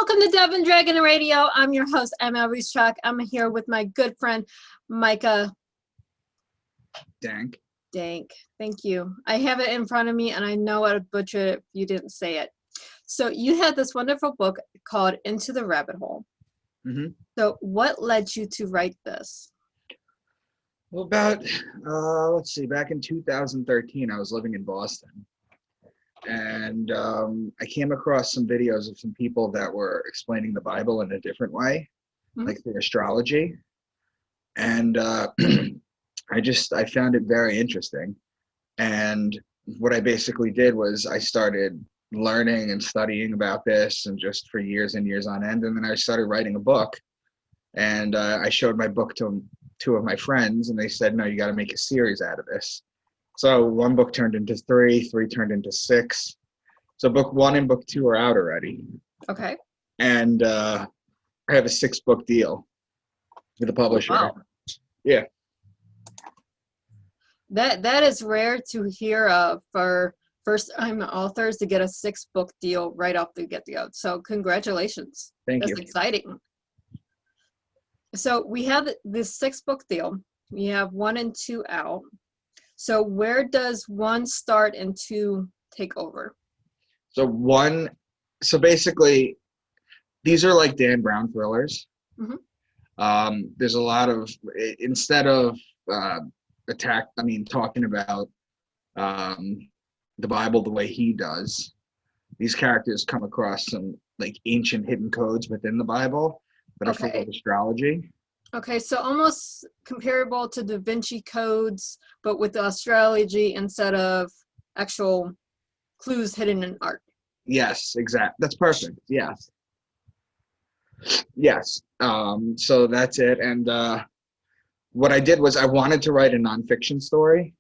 Welcome to Devon Dragon Radio. I'm your host, M.L.Ruscsak. I'm here with my good friend, Micah Dank. Thank you. I have it in front of me, and I know I'd butcher it if you didn't say it. So you had this wonderful book called Into the Rabbit Hole. Mm-hmm. So what led you to write this? Well, back in 2013, I was living in Boston. And I came across some videos of some people that were explaining the Bible in a different way, like through astrology. And I found it very interesting. And what I basically did was I started learning and studying about this and just for years and years on end. And then I started writing a book. And I showed my book to two of my friends, and they said, no, you got to make a series out of this. So one book turned into three turned into six. So book one and book two are out already. Okay. And I have a 6-book deal with a publisher. Wow. Yeah. That is rare to hear of for first-time authors to get a 6-book deal right off the get-go. So congratulations. Thank you. That's exciting. So we have this 6-book deal. We have 1 and 2 out. So where does 1 start and 2 take over? So basically, these are like Dan Brown thrillers. Mm-hmm. There's a lot of, instead of talking about the Bible the way he does, these characters come across some like ancient hidden codes within the Bible that are full of astrology. Okay, so almost comparable to Da Vinci codes, but with the astrology instead of actual clues hidden in art. Yes, exactly. That's perfect. Yes. Yes. So that's it. And what I did was I wanted to write a nonfiction story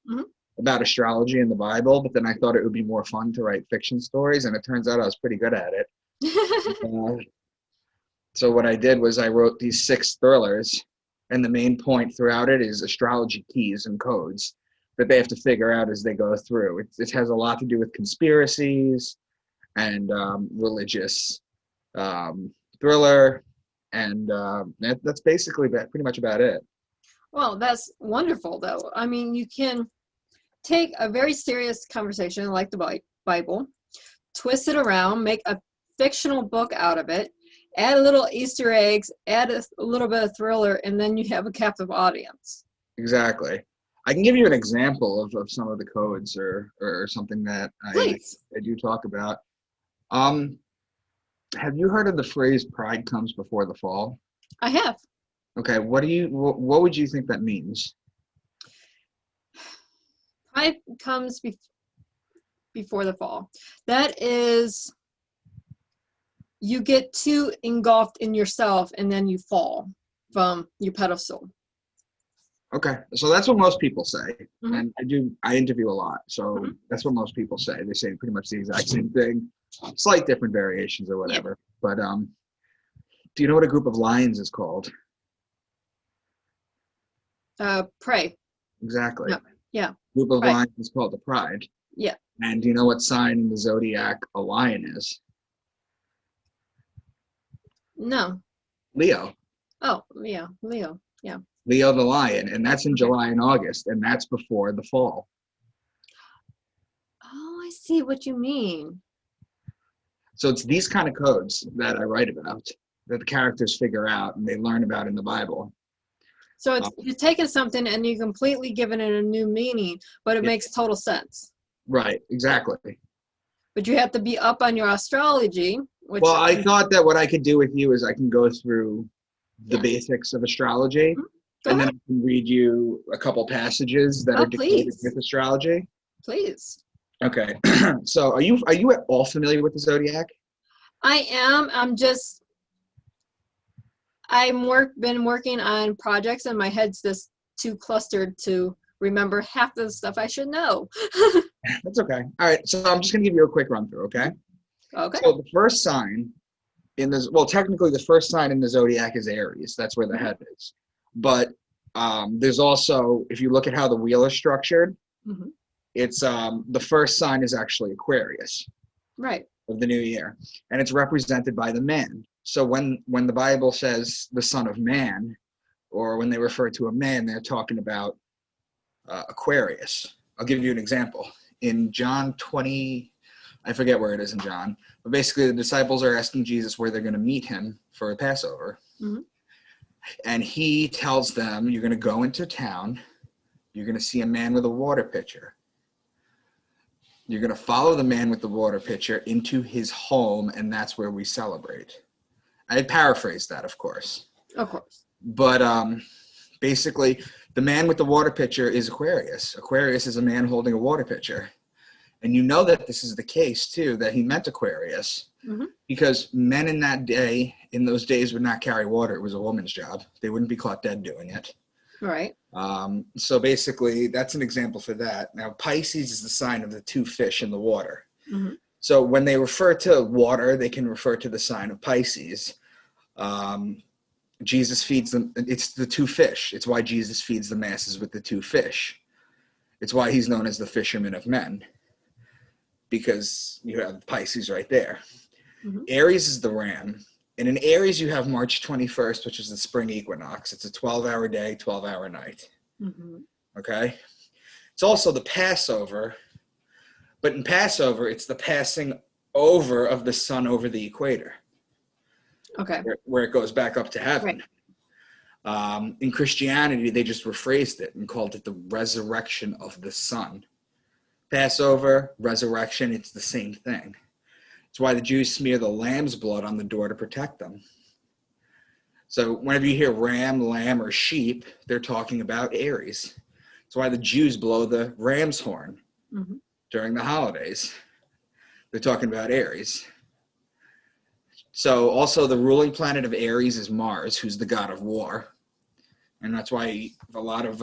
about astrology in the Bible, but then I thought it would be more fun to write fiction stories, and it turns out I was pretty good at it. So what I did was I wrote these 6 thrillers, and the main point throughout it is astrology keys and codes that they have to figure out as they go through. It has a lot to do with conspiracies and religious thriller, and that's basically pretty much about it. Well, that's wonderful, though. I mean, you can take a very serious conversation like the Bible, twist it around, make a fictional book out of it, add a little Easter eggs, add a little bit of thriller, and then you have a captive audience. Exactly. I can give you an example of some of the codes or something that I do talk about. Have you heard of the phrase "pride comes before the fall"? I have. Okay, what would you think that means? Pride comes before the fall. That is, you get too engulfed in yourself and then you fall from your pedestal. Okay, so that's what most people say. And I interview a lot, so that's what most people say. They say pretty much the exact same thing, slight different variations or whatever. Yeah. But do you know what a group of lions is called? Prey. Exactly. Yeah. Group of lions is called the pride. Yeah. And do you know what sign in the Zodiac a lion is? No. Leo. Oh, yeah, Leo. Yeah. Leo the lion, and that's in July and August, and that's before the fall. Oh, I see what you mean. So it's these kind of codes that I write about, that the characters figure out and they learn about in the Bible. So it's you're taking something and you're completely giving it a new meaning, but it makes total sense. Right, exactly. But you have to be up on your astrology. Well, I thought that what I could do with you is I can go through the basics of astrology, and then I can read you a couple passages that are decoded with astrology. Please. Okay. So are you at all familiar with the Zodiac? I am. Been working on projects and my head's just too clustered to remember half the stuff I should know. That's okay. All right. So I'm just going to give you a quick run through, okay? Okay. So the first sign in this, well, technically the first sign in the Zodiac is Aries. That's where the head is. But there's also, if you look at how the wheel is structured, it's the first sign is actually Aquarius. Right. of the new year, and it's represented by the man. So when the Bible says the Son of Man, or when they refer to a man, they're talking about Aquarius. I'll give you an example. In John 20, I forget where it is in John, but basically the disciples are asking Jesus where they're going to meet him for a Passover. Mm-hmm. And he tells them, you're going to go into town, you're going to see a man with a water pitcher. You're going to follow the man with the water pitcher into his home, and that's where we celebrate. I paraphrased that, of course. Of course. But basically, the man with the water pitcher is Aquarius. Aquarius is a man holding a water pitcher. And you know that this is the case, too, that he meant Aquarius. Mm-hmm. Because men in those days, would not carry water. It was a woman's job. They wouldn't be caught dead doing it. Right. So basically, that's an example for that. Now, Pisces is the sign of the two fish in the water. Mm-hmm. So when they refer to water, they can refer to the sign of Pisces. Jesus feeds them. It's the two fish. It's why Jesus feeds the masses with the two fish. It's why he's known as the fisherman of men, because you have Pisces right there. Mm-hmm. Aries is the ram. And in Aries, you have March 21st, which is the spring equinox. It's a 12-hour day, 12-hour night. Mm-hmm. Okay? It's also the Passover. But in Passover, it's the passing over of the sun over the equator. Okay. Where it goes back up to heaven. Right. In Christianity, they just rephrased it and called it the resurrection of the sun. Passover, resurrection, it's the same thing. It's why the Jews smear the lamb's blood on the door to protect them. So whenever you hear ram, lamb, or sheep, they're talking about Aries. It's why the Jews blow the ram's horn Mm-hmm. during the holidays. They're talking about Aries. So also the ruling planet of Aries is Mars, who's the god of war. And that's why a lot of,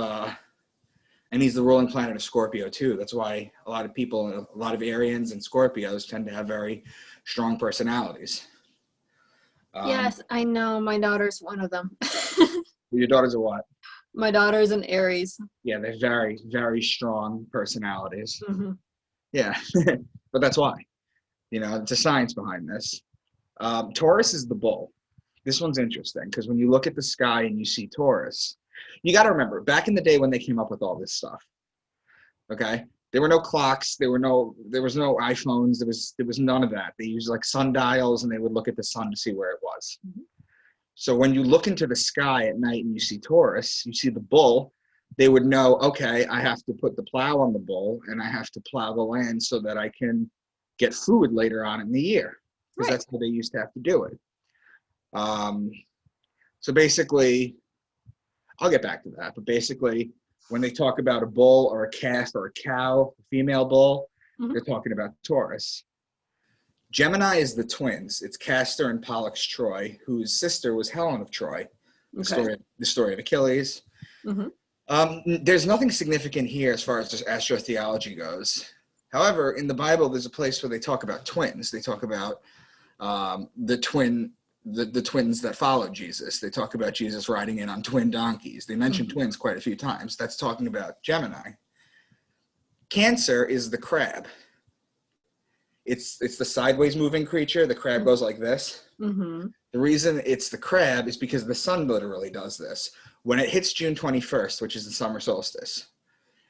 and he's the ruling planet of Scorpio too. That's why a lot of people, a lot of Arians and Scorpios tend to have very strong personalities. Yes, I know. My daughter's one of them. Your daughters are what? My daughter's an Aries. Yeah, they're very, very strong personalities. Mm-hmm. Yeah, but that's why. You know, it's a science behind this. Taurus is the bull. This one's interesting because when you look at the sky and you see Taurus, you got to remember, back in the day when they came up with all this stuff, okay, there were no clocks, there was no iPhones, there was none of that. They used like sundials, and they would look at the sun to see where it was. Mm-hmm. So when you look into the sky at night and you see Taurus, you see the bull, they would know, okay, I have to put the plow on the bull and I have to plow the land so that I can get food later on in the year, because that's how they used to have to do it. So basically, I'll get back to that, but basically when they talk about a bull or a calf or a cow, a female bull, Mm-hmm. they're talking about Taurus. Gemini is the twins. It's Castor and Pollux Troy, whose sister was Helen of Troy, the story of Achilles. Mm-hmm. There's nothing significant here as far as just astrotheology goes. However, in the Bible, there's a place where they talk about twins. They talk about the twins that followed Jesus. They talk about Jesus riding in on twin donkeys. They mention twins quite a few times. That's talking about Gemini. Cancer is the crab. It's the sideways moving creature. The crab goes like this. Mm-hmm. The reason it's the crab is because the sun literally does this. When it hits June 21st, which is the summer solstice,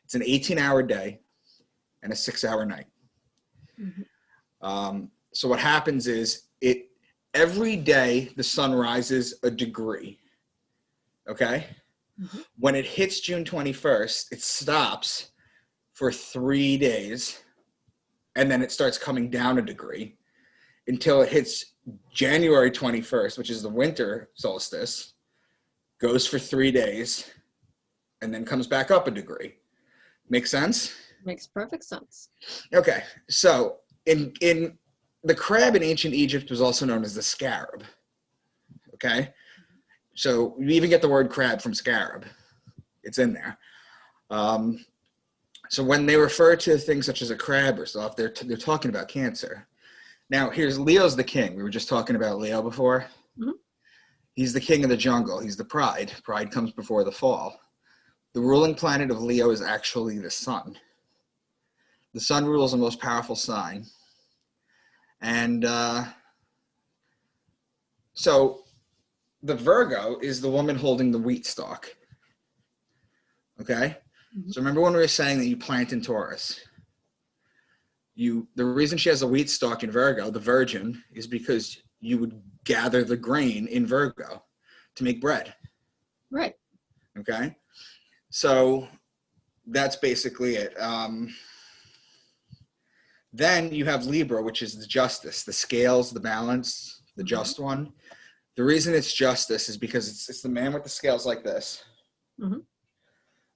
it's an 18-hour day and a 6-hour night. Mm-hmm. So what happens is every day the sun rises a degree. Okay? Mm-hmm. When it hits June 21st, it stops for 3 days, and then it starts coming down a degree until it hits January 21st, which is the winter solstice, goes for 3 days, and then comes back up a degree. Make sense? Makes perfect sense. Okay, so in the crab in ancient Egypt was also known as the scarab. Okay, so you even get the word crab from scarab. It's in there. So when they refer to things such as a crab or stuff, they're talking about Cancer. Now, here's Leo's the king. We were just talking about Leo before. Mm-hmm. He's the king of the jungle. He's the pride. Pride comes before the fall. The ruling planet of Leo is actually the sun. The sun rules the most powerful sign. And so the Virgo is the woman holding the wheat stalk. Okay? Mhm. So remember when we were saying that you plant in Taurus? The reason she has a wheat stalk in Virgo, the virgin, is because you would gather the grain in Virgo to make bread. Right. Okay? So that's basically it. Then you have Libra, which is the justice, the scales, the balance, the just one. The reason it's justice is because it's the man with the scales like this. Mhm.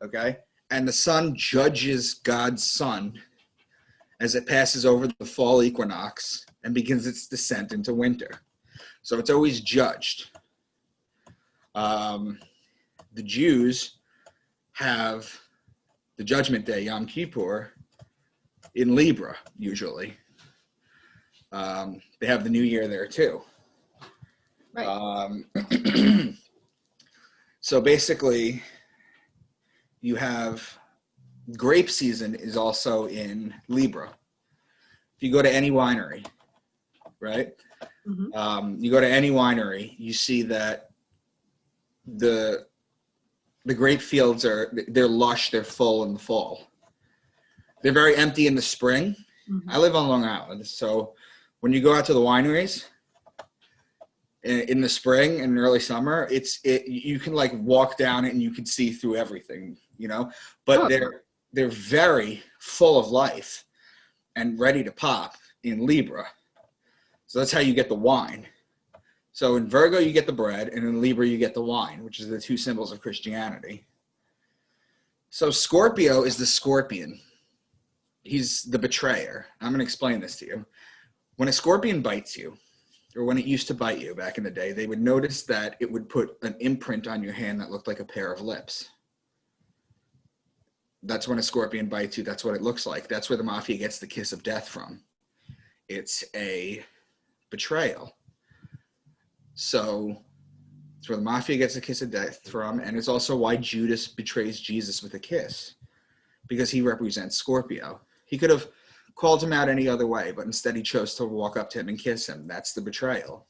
Okay? And the sun judges God's sun as it passes over the fall equinox and begins its descent into winter. So it's always judged. The Jews have the Judgment Day, Yom Kippur, in Libra, usually. They have the New Year there, too. Right. So basically, you have grape season is also in Libra. If you go to any winery, right? Mhm. You go to any winery, you see that the grape fields they're lush, they're full in the fall. They're very empty in the spring. Mhm. I live on Long Island, so when you go out to the wineries in the spring and early summer, you can like walk down it and you can see through everything, you know. But Oh, they're very full of life and ready to pop in Libra. So that's how you get the wine. So in Virgo you get the bread, and in Libra you get the wine, which is the two symbols of Christianity. So Scorpio is the scorpion. He's the betrayer. I'm going to explain this to you. When a scorpion bites you, or when it used to bite you back in the day, they would notice that it would put an imprint on your hand that looked like a pair of lips. That's when a scorpion bites you. That's what it looks like. That's where the mafia gets the kiss of death from. It's a betrayal. So it's where the mafia gets a kiss of death from, and it's also why Judas betrays Jesus with a kiss, because he represents Scorpio. He could have called him out any other way, but instead he chose to walk up to him and kiss him. That's the betrayal.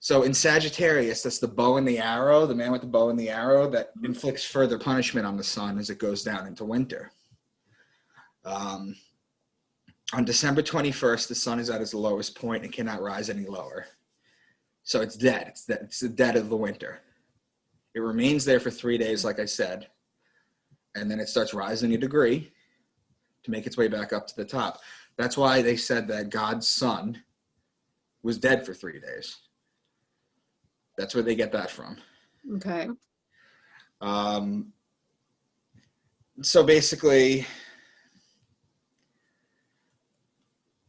So in Sagittarius, that's the bow and the arrow, the man with the bow and the arrow that inflicts further punishment on the sun as it goes down into winter. On December 21st, the sun is at its lowest point and cannot rise any lower. So it's dead. It's the dead of the winter. It remains there for 3 days, like I said, and then it starts rising a degree to make its way back up to the top. That's why they said that God's son was dead for 3 days. That's where they get that from. okay. So basically,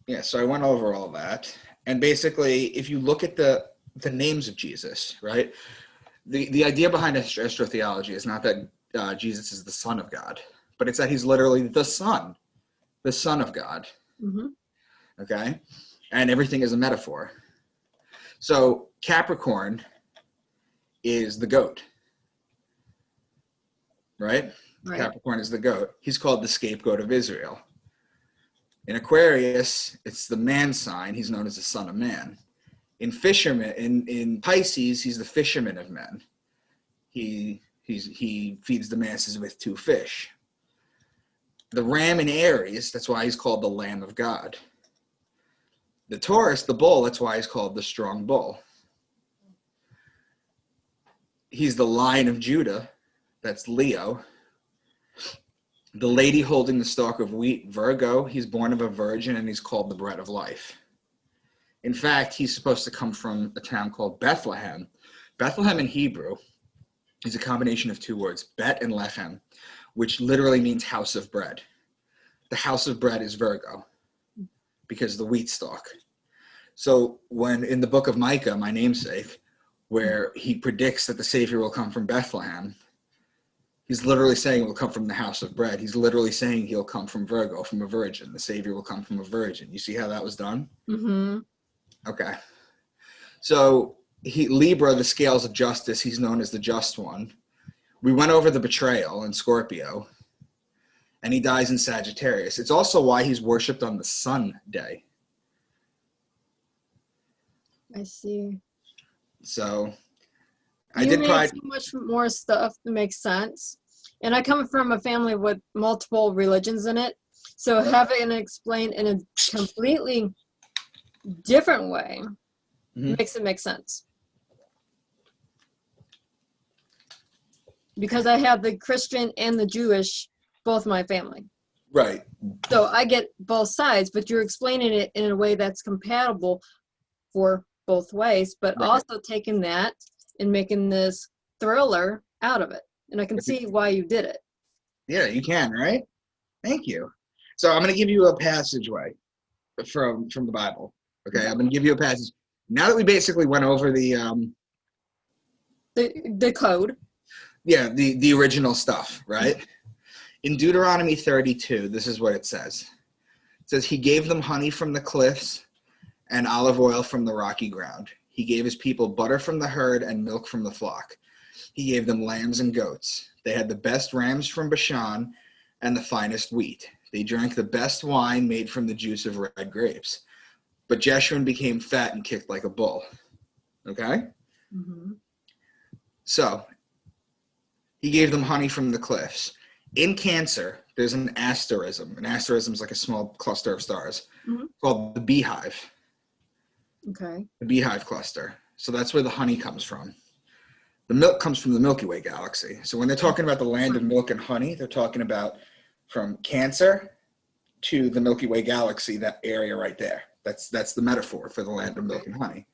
yeah, so I went over all that. And basically, if you look at the names of Jesus, right? The idea behind astrotheology is not that Jesus is the Son of God, but it's that he's literally the Son of God. Mhm. Okay? And everything is a metaphor. So Capricorn is the goat, right? Right. Capricorn is the goat. He's called the scapegoat of Israel. In Aquarius, it's the man sign. He's known as the son of man. In Pisces, he's the fisherman of men. He feeds the masses with 2 fish. The ram in Aries, that's why he's called the Lamb of God. The Taurus, the bull, that's why he's called the strong bull. He's the Lion of Judah, that's Leo. The lady holding the stalk of wheat, Virgo, he's born of a virgin and he's called the bread of life. In fact, he's supposed to come from a town called Bethlehem. Bethlehem in Hebrew is a combination of 2 words, Bet and Lechem, which literally means house of bread. The house of bread is Virgo because of the wheat stalk. So when in the book of Micah, my namesake, where he predicts that the Savior will come from Bethlehem, he's literally saying it will come from the house of bread. He's literally saying he'll come from Virgo, from a virgin. The Savior will come from a virgin. You see how that was done? Mm-hmm. Okay. So Libra, the scales of justice, he's known as the just one. We went over the betrayal in Scorpio, and he dies in Sagittarius. It's also why he's worshipped on the sun day. I see. So I You did made pride. so much more stuff that makes sense. And I come from a family with multiple religions in it. So having it explained in a completely different way Mhm. makes it make sense. Because I have the Christian and the Jewish, both my family. Right. So I get both sides, but you're explaining it in a way that's compatible for both ways, but Right. also taking that and making this thriller out of it. And I can see why you did it. Yeah, you can, right? Thank you. So I'm going to give you a passageway from the Bible. Okay, I'm going to give you a passage. Now that we basically went over The code. the original stuff, right? In Deuteronomy 32, this is what it says. It says, he gave them honey from the cliffs and olive oil from the rocky ground. He gave his people butter from the herd and milk from the flock. He gave them lambs and goats. They had the best rams from Bashan and the finest wheat. They drank the best wine made from the juice of red grapes. But Jeshurun became fat and kicked like a bull. Okay? Mm-hmm. So, he gave them honey from the cliffs. In Cancer, there's an asterism. An asterism is like a small cluster of stars called the beehive. Okay. The beehive cluster. So that's where the honey comes from. The milk comes from the Milky Way galaxy. So when they're talking about the land of milk and honey, they're talking about from Cancer to the Milky Way galaxy, that area right there. That's the metaphor for the land of milk and honey.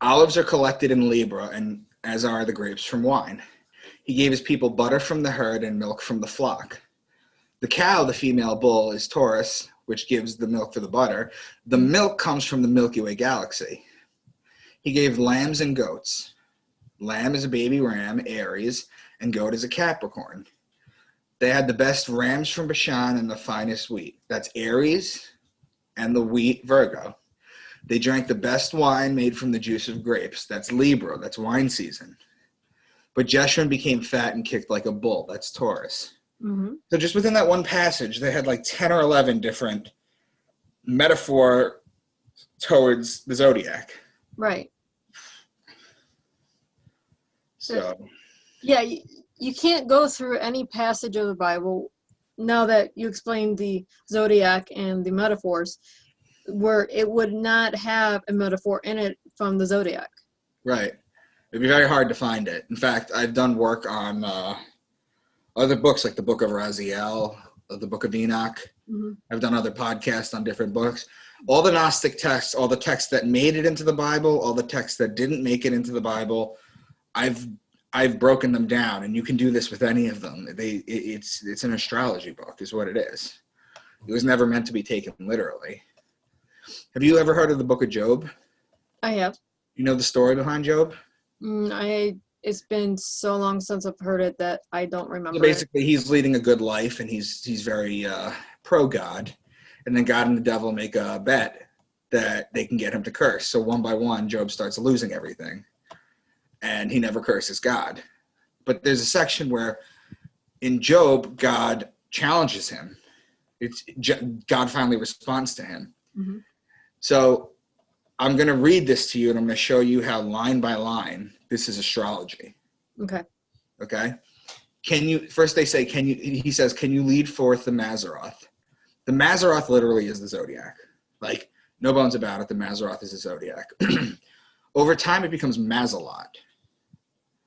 Olives are collected in Libra, and as are the grapes from wine. He gave his people butter from the herd and milk from the flock. The cow, the female bull, is Taurus, which gives the milk for the butter. The milk comes from the Milky Way galaxy. He gave lambs and goats. Lamb is a baby ram, Aries, and goat is a Capricorn. They had the best rams from Bashan and the finest wheat. That's Aries and the wheat, Virgo. They drank the best wine made from the juice of grapes. That's Libra. That's wine season. But Jeshurun became fat and kicked like a bull. That's Taurus. Mm-hmm. So just within that one passage, they had like 10 or 11 different metaphor towards the Zodiac. Right. So yeah, you can't go through any passage of the Bible now that you explained the Zodiac and the metaphors where it would not have a metaphor in it from the Zodiac. right. It'd be very hard to find it. In fact, I've done work on other books like the Book of Raziel, the Book of Enoch. Mm-hmm. I've done other podcasts on different books. All the Gnostic texts, all the texts that made it into the Bible, all the texts that didn't make it into the Bible, I've broken them down, and you can do this with any of them. It's an astrology book, is what it is. It was never meant to be taken literally. Have you ever heard of the Book of Job? I have. You know the story behind Job? It's been so long since I've heard it that I don't remember. So basically, he's leading a good life, and he's very pro God, and then God and the devil make a bet that they can get him to curse. So one by one, Job starts losing everything, and he never curses God. But there's a section where in Job, God challenges him. God finally responds to him. Mm-hmm. So I'm going to read this to you, and I'm going to show you how line by line this is astrology. Okay. Okay. First they say, he says, can you lead forth the Mazzaroth? The Mazzaroth literally is the Zodiac. Like, no bones about it. The Mazzaroth is the Zodiac. Over time, it becomes Mazzalot.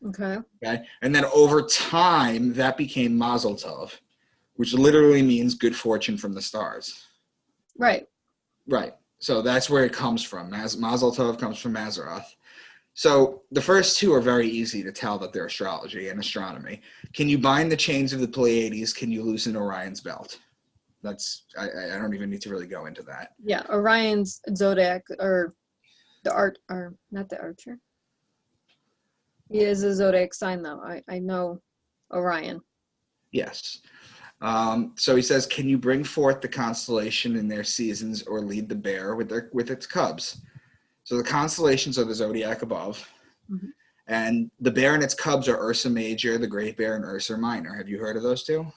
Okay. Okay. And then over time, that became Mazel Tov, which literally means good fortune from the stars. Right. Right. So that's where it comes from. Mazel Tov comes from Mazzaroth. So the first two are very easy to tell that they're astrology and astronomy. Can you bind the chains of the Pleiades? Can you loosen Orion's belt? I don't even need to really go into that. Yeah, Orion's Zodiac, or not the Archer. He is a Zodiac sign, though. I know Orion. Yes. So he says, can you bring forth the constellation in their seasons or lead the bear with its cubs? So the constellations are the Zodiac above. Mm-hmm. And the bear and its cubs are Ursa Major, the Great Bear, and Ursa Minor. Have you heard of those two?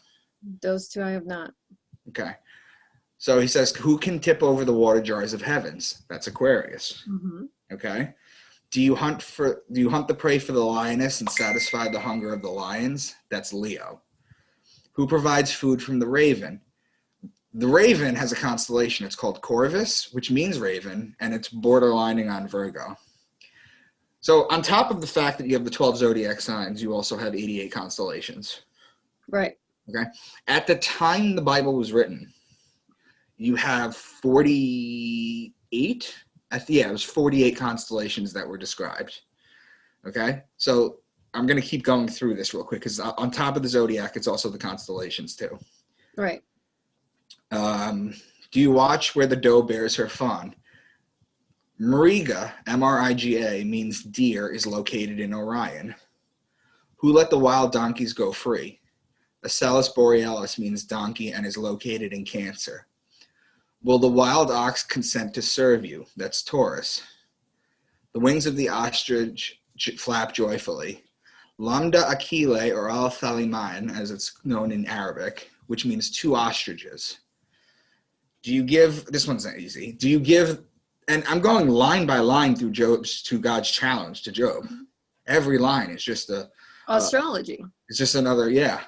Those two I have not. Okay. So he says, who can tip over the water jars of heavens? That's Aquarius. Mm-hmm. Okay. Do you hunt the prey for the lioness and satisfy the hunger of the lions? That's Leo. Who provides food from the raven? The raven has a constellation. It's called Corvus, which means raven, and it's borderlining on Virgo. So on top of the fact that you have the 12 zodiac signs, you also have 88 constellations. Right. Okay. At the time the Bible was written, you have 48. It was 48 constellations that were described. Okay. So I'm going to keep going through this real quick because on top of the zodiac, it's also the constellations too. Right. Do you watch where the doe bears her fawn? Mariga, M-R-I-G-A, means deer, is located in Orion. Who let the wild donkeys go free? Acellus borealis means donkey and is located in Cancer. Will the wild ox consent to serve you? That's Taurus. The wings of the ostrich flap joyfully. Lambda Aquile, or al-Thaliman, as it's known in Arabic, which means two ostriches. This one's not easy. And I'm going line by line through God's challenge to Job. Every line is just Astrology. It's just another, yeah.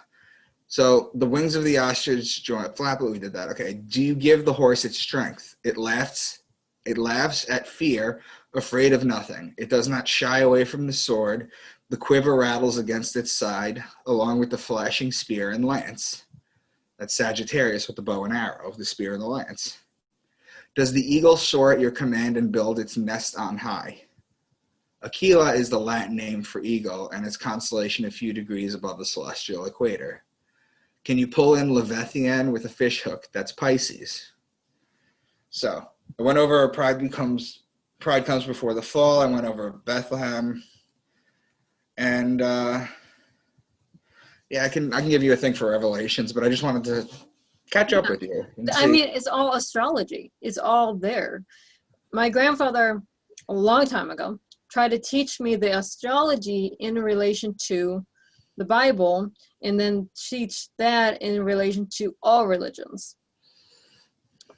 So the wings of the ostrich flap, we did that. Okay. Do you give the horse its strength? It laughs at fear, afraid of nothing. It does not shy away from the sword. The quiver rattles against its side, along with the flashing spear and lance. That's Sagittarius with the bow and arrow, the spear and the lance. Does the eagle soar at your command and build its nest on high? Aquila is the Latin name for eagle, and its constellation a few degrees above the celestial equator. Can you pull in Leviathan with a fish hook? That's Pisces. So I went over Pride Comes Before the Fall. I went over Bethlehem. And I can give you a thing for Revelations, but I just wanted to catch up with you. I mean, it's all astrology. It's all there. My grandfather, a long time ago, tried to teach me the astrology in relation to the Bible, and then teach that in relation to all religions.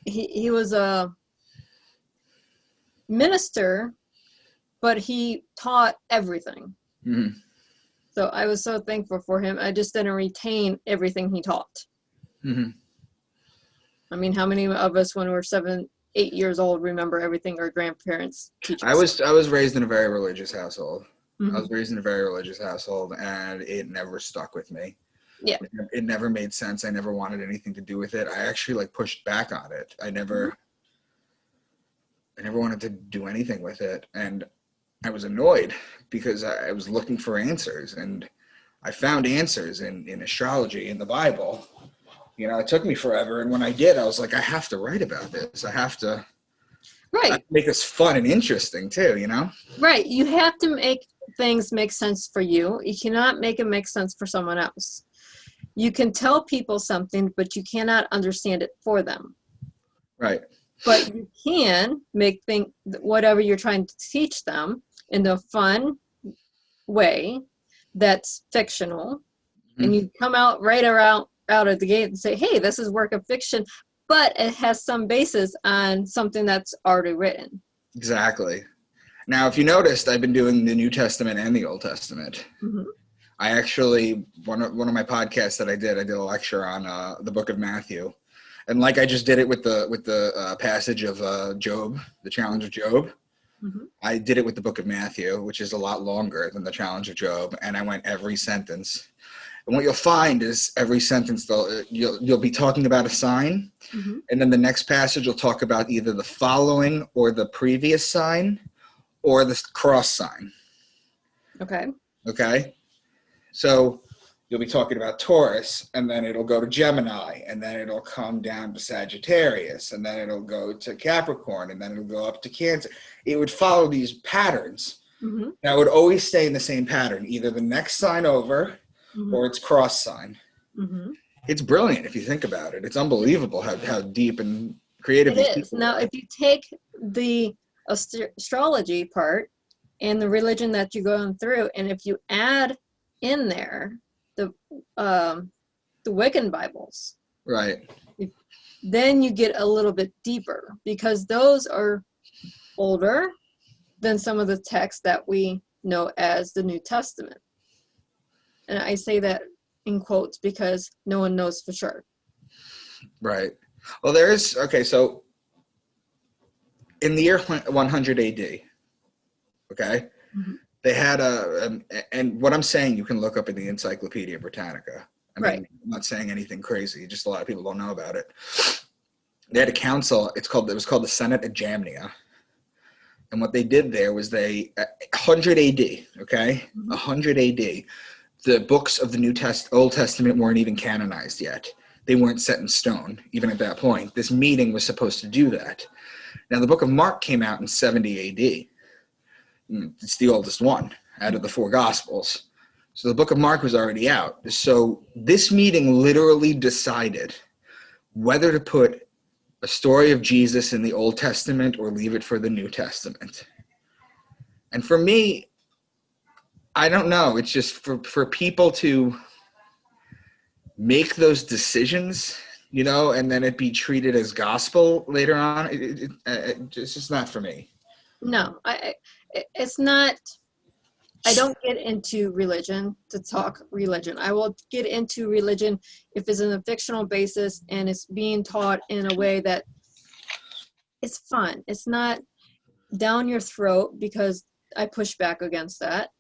He was a minister, but he taught everything. Mm-hmm. So I was so thankful for him. I just didn't retain everything he taught. Mm-hmm. I mean, how many of us, when we're 7, 8 years old, remember everything our grandparents teach us? I was raised in a very religious household. Mm-hmm. I was raised in a very religious household, and it never stuck with me. Yeah. It never made sense. I never wanted anything to do with it. I actually pushed back on it. I never wanted to do anything with it, and I was annoyed because I was looking for answers, and I found answers in astrology, in the Bible. It took me forever, and when I did, I was like, I have to write about this. I have to make this fun and interesting too, Right. You have to make things make sense for you. You cannot make it make sense for someone else. You can tell people something, but you cannot understand it for them. Right. But you can make whatever you're trying to teach them in a fun way that's fictional. Mm-hmm. And you come out out of the gate and say, hey, this is work of fiction, but it has some basis on something that's already written. Exactly. Now, if you noticed, I've been doing the New Testament and the Old Testament. Mm-hmm. I actually, one of my podcasts that I did a lecture on the book of Matthew. And like I just did it with the passage of Job, the challenge of Job. Mm-hmm. I did it with the book of Matthew, which is a lot longer than the challenge of Job. And I went every sentence. And what you'll find is every sentence, you'll be talking about a sign. Mm-hmm. And then the next passage will talk about either the following or the previous sign or the cross sign. Okay. Okay. So you'll be talking about Taurus, and then it'll go to Gemini, and then it'll come down to Sagittarius, and then it'll go to Capricorn, and then it'll go up to Cancer. It would follow these patterns. Mm-hmm. That would always stay in the same pattern, either the next sign over or its cross sign. Mm-hmm. It's brilliant if you think about it. It's unbelievable how deep and creative it is. Now, if you take the astrology part and the religion that you're going through, and if you add in there the Wiccan Bibles, right? then you get a little bit deeper, because those are older than some of the texts that we know as the New Testament. And I say that in quotes because no one knows for sure. Right. Well, there is, okay, so in the year 100 AD, okay, they had and what I'm saying you can look up in the Encyclopedia Britannica. I mean, Right. I'm not saying anything crazy, just a lot of people don't know about it. They had a council, it was called the Senate of Jamnia. And what they did there was 100 AD, okay, 100 AD, the books of the Old Testament weren't even canonized yet. They weren't set in stone, even at that point. This meeting was supposed to do that. Now, the book of Mark came out in 70 AD. It's the oldest one out of the four Gospels. So the book of Mark was already out. So this meeting literally decided whether to put a story of Jesus in the Old Testament or leave it for the New Testament. And for me, I don't know. It's just for people to make those decisions, and then it be treated as gospel later on. It's just not for me. No, it's not. I don't get into religion to talk religion. I will get into religion if it's in a fictional basis and it's being taught in a way that it's fun. It's not down your throat, because I push back against that.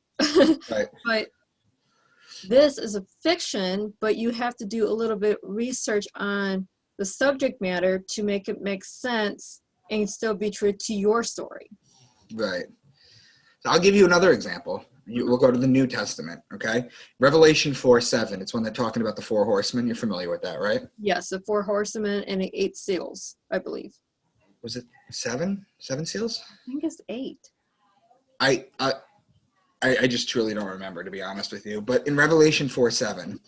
Right. But this is a fiction, but you have to do a little bit research on the subject matter to make it make sense and still be true to your story. Right. So I'll give you another example. We'll go to the New Testament, okay? Revelation 4:7. It's when they're talking about the four horsemen. You're familiar with that, right? Yes, the four horsemen and the 8 seals, I believe. Was it 7? 7 seals? I think it's 8. I just truly don't remember, to be honest with you. But in Revelation 4:7,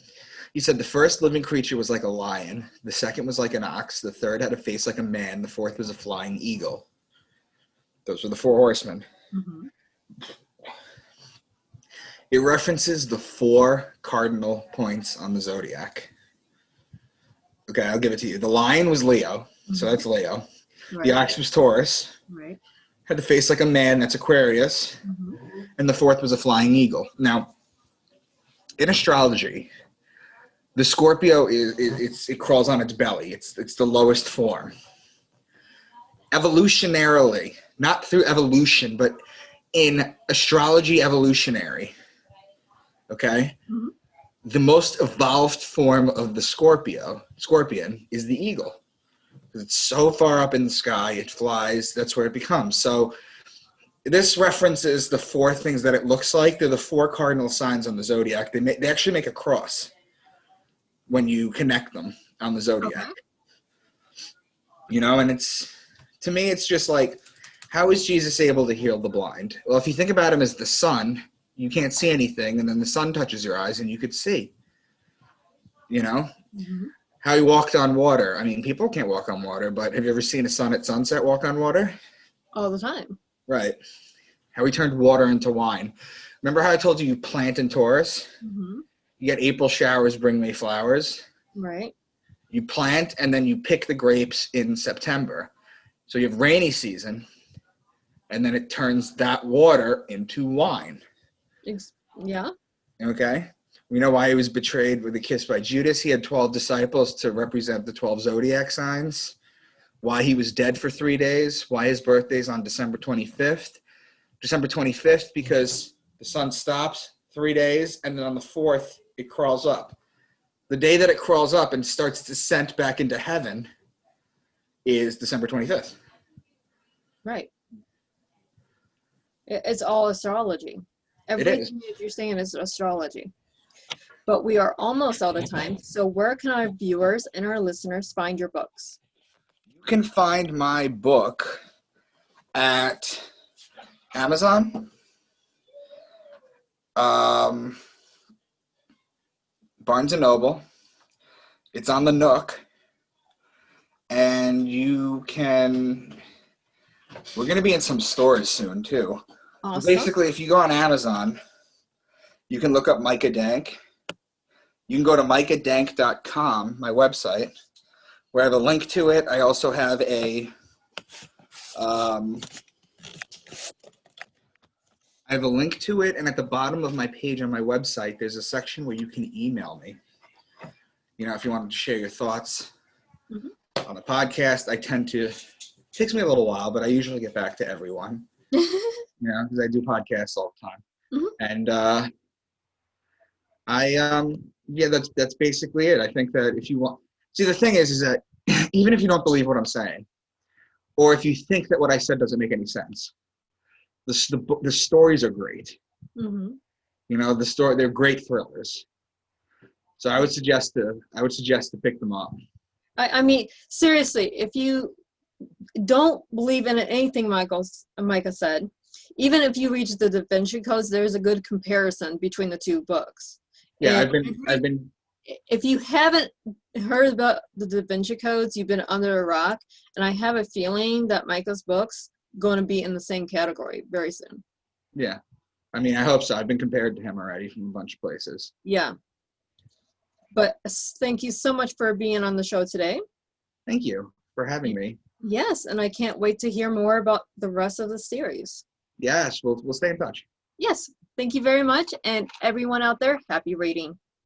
he said the first living creature was like a lion. The second was like an ox. The third had a face like a man. The fourth was a flying eagle. Those were the four horsemen. Mm-hmm. It references the 4 cardinal points on the Zodiac. Okay, I'll give it to you. The lion was Leo, so that's Leo. Right. The ox was Taurus. Right. Had the face like a man, that's Aquarius. And the fourth was a flying eagle. Now, in astrology, the Scorpio it crawls on its belly. It's the lowest form. Evolutionarily, not through evolution, but in astrology evolutionary, okay? The most evolved form of the scorpion, is the eagle. It's so far up in the sky, it flies, that's where it becomes. So this references the 4 things that it looks like. They're the 4 cardinal signs on the Zodiac. They actually make a cross when you connect them on the Zodiac. Okay. And it's, to me, it's just like, how is Jesus able to heal the blind? Well, if you think about him as the sun, you can't see anything, and then the sun touches your eyes and you could see. How he walked on water. I mean, people can't walk on water, but have you ever seen a sun at sunset walk on water? All the time. Right. How he turned water into wine. Remember how I told you plant in Taurus? You get April showers bring May flowers. Right. You plant and then you pick the grapes in September. So you have rainy season, and then it turns that water into wine. Yeah. Okay. We know why he was betrayed with a kiss by Judas. He had 12 disciples to represent the 12 zodiac signs. Why he was dead for 3 days. Why his birthday's on December 25th. December 25th because the sun stops 3 days, and then on the 4th, it crawls up. The day that it crawls up and starts descent back into heaven is December 25th. Right. It's all astrology. Everything that you're saying is astrology. But we are almost out of time. So where can our viewers and our listeners find your books? You can find my book at Amazon, Barnes & Noble. It's on the Nook. And we're going to be in some stores soon too. Awesome. Basically, if you go on Amazon, you can look up Micah Dank. You can go to micahdank.com, my website, where I have a link to it. I also have I have a link to it, and at the bottom of my page on my website, there's a section where you can email me. You know, if you wanted to share your thoughts on the podcast, it takes me a little while, but I usually get back to everyone. You know, because I do podcasts all the time. And that's basically it. I think that if you want, see, the thing is that even if you don't believe what I'm saying, or if you think that what I said doesn't make any sense, the stories are great. You know, they're great thrillers. So I would suggest to pick them up. I mean, seriously, if you don't believe in anything Micah said, even if you read the Da Vinci Codes, there's a good comparison between the two books. Yeah, and I've been. If you haven't heard about the Da Vinci Codes, you've been under a rock, and I have a feeling that Micah's book's going to be in the same category very soon. Yeah, I mean, I hope so. I've been compared to him already from a bunch of places. Yeah. But thank you so much for being on the show today. Thank you for having me. Yes, and I can't wait to hear more about the rest of the series. Yes, we'll stay in touch. Yes, thank you very much, and everyone out there, happy reading.